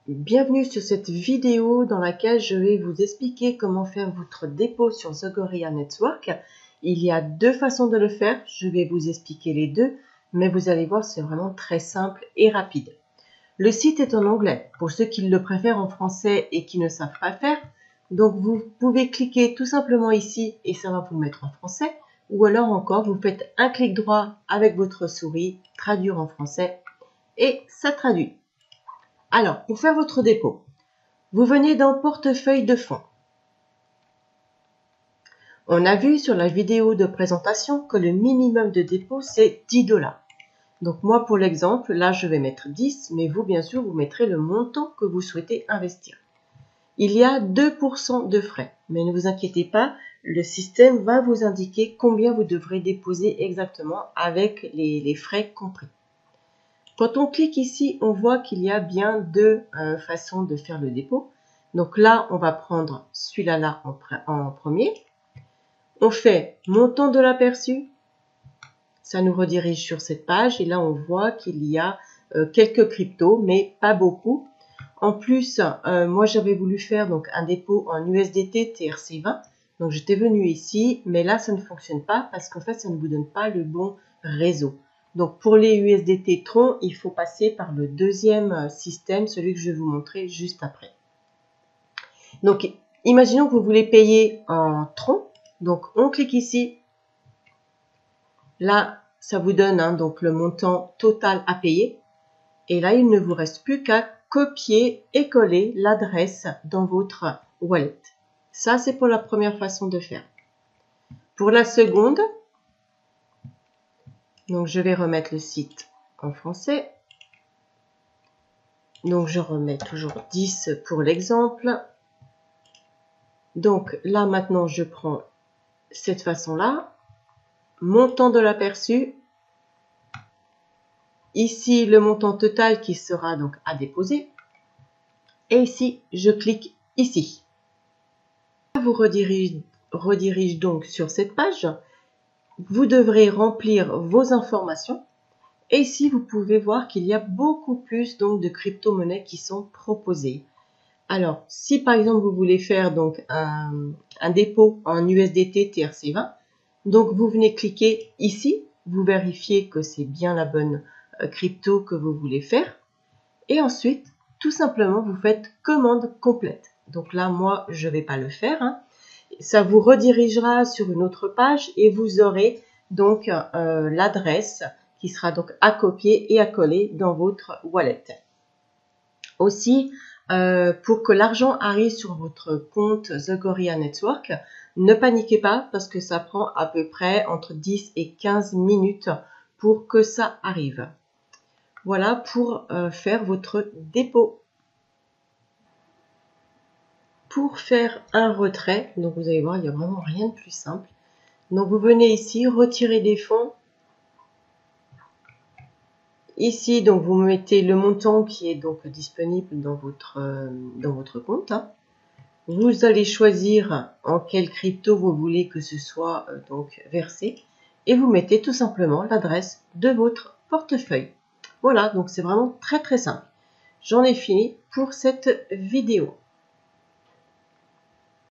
Bienvenue sur cette vidéo dans laquelle je vais vous expliquer comment faire votre dépôt sur The Gorilla Network. Il y a deux façons de le faire, je vais vous expliquer les deux, mais vous allez voir c'est vraiment très simple et rapide. Le site est en anglais, pour ceux qui le préfèrent en français et qui ne savent pas faire. Donc vous pouvez cliquer tout simplement ici et ça va vous le mettre en français. Ou alors encore, vous faites un clic droit avec votre souris, traduire en français et ça traduit. Alors, pour faire votre dépôt, vous venez dans portefeuille de fonds. On a vu sur la vidéo de présentation que le minimum de dépôt, c'est 10 $. Donc moi, pour l'exemple, là, je vais mettre 10, mais vous, bien sûr, vous mettrez le montant que vous souhaitez investir. Il y a 2% de frais, mais ne vous inquiétez pas, le système va vous indiquer combien vous devrez déposer exactement avec les frais compris. Quand on clique ici, on voit qu'il y a bien deux façons de faire le dépôt. Donc là, on va prendre celui-là en premier. On fait montant de l'aperçu. Ça nous redirige sur cette page. Et là, on voit qu'il y a quelques cryptos, mais pas beaucoup. En plus, moi, j'avais voulu faire donc un dépôt en USDT TRC20. Donc, j'étais venu ici, mais là, ça ne fonctionne pas parce qu'en fait, ça ne vous donne pas le bon réseau. Donc, pour les USDT Tron, il faut passer par le deuxième système, celui que je vais vous montrer juste après. Donc, imaginons que vous voulez payer en Tron. Donc, on clique ici. Là, ça vous donne donc le montant total à payer. Et là, il ne vous reste plus qu'à copier et coller l'adresse dans votre wallet. Ça, c'est pour la première façon de faire. Pour la seconde, donc je vais remettre le site en français. Donc je remets toujours 10 pour l'exemple. Donc là maintenant je prends cette façon-là. Montant de l'aperçu. Ici le montant total qui sera donc à déposer. Et ici je clique ici. Ça vous redirige donc sur cette page. Vous devrez remplir vos informations. Et ici, vous pouvez voir qu'il y a beaucoup plus donc, de crypto-monnaies qui sont proposées. Alors, si par exemple, vous voulez faire donc, un dépôt en USDT TRC20, donc vous venez cliquer ici, vous vérifiez que c'est bien la bonne crypto que vous voulez faire. Et ensuite, tout simplement, vous faites commande complète. Donc là, moi, je ne vais pas le faire. Ça vous redirigera sur une autre page et vous aurez donc l'adresse qui sera donc à copier et à coller dans votre wallet. Aussi, pour que l'argent arrive sur votre compte The Gorilla Network, ne paniquez pas parce que ça prend à peu près entre 10 et 15 minutes pour que ça arrive. Voilà pour faire votre dépôt. Pour faire un retrait, donc vous allez voir, il n'y a vraiment rien de plus simple. Donc vous venez ici, retirer des fonds. Ici, donc vous mettez le montant qui est donc disponible dans votre compte. Vous allez choisir en quelle crypto vous voulez que ce soit donc versé. Et vous mettez tout simplement l'adresse de votre portefeuille. Voilà, donc c'est vraiment très très simple. J'en ai fini pour cette vidéo.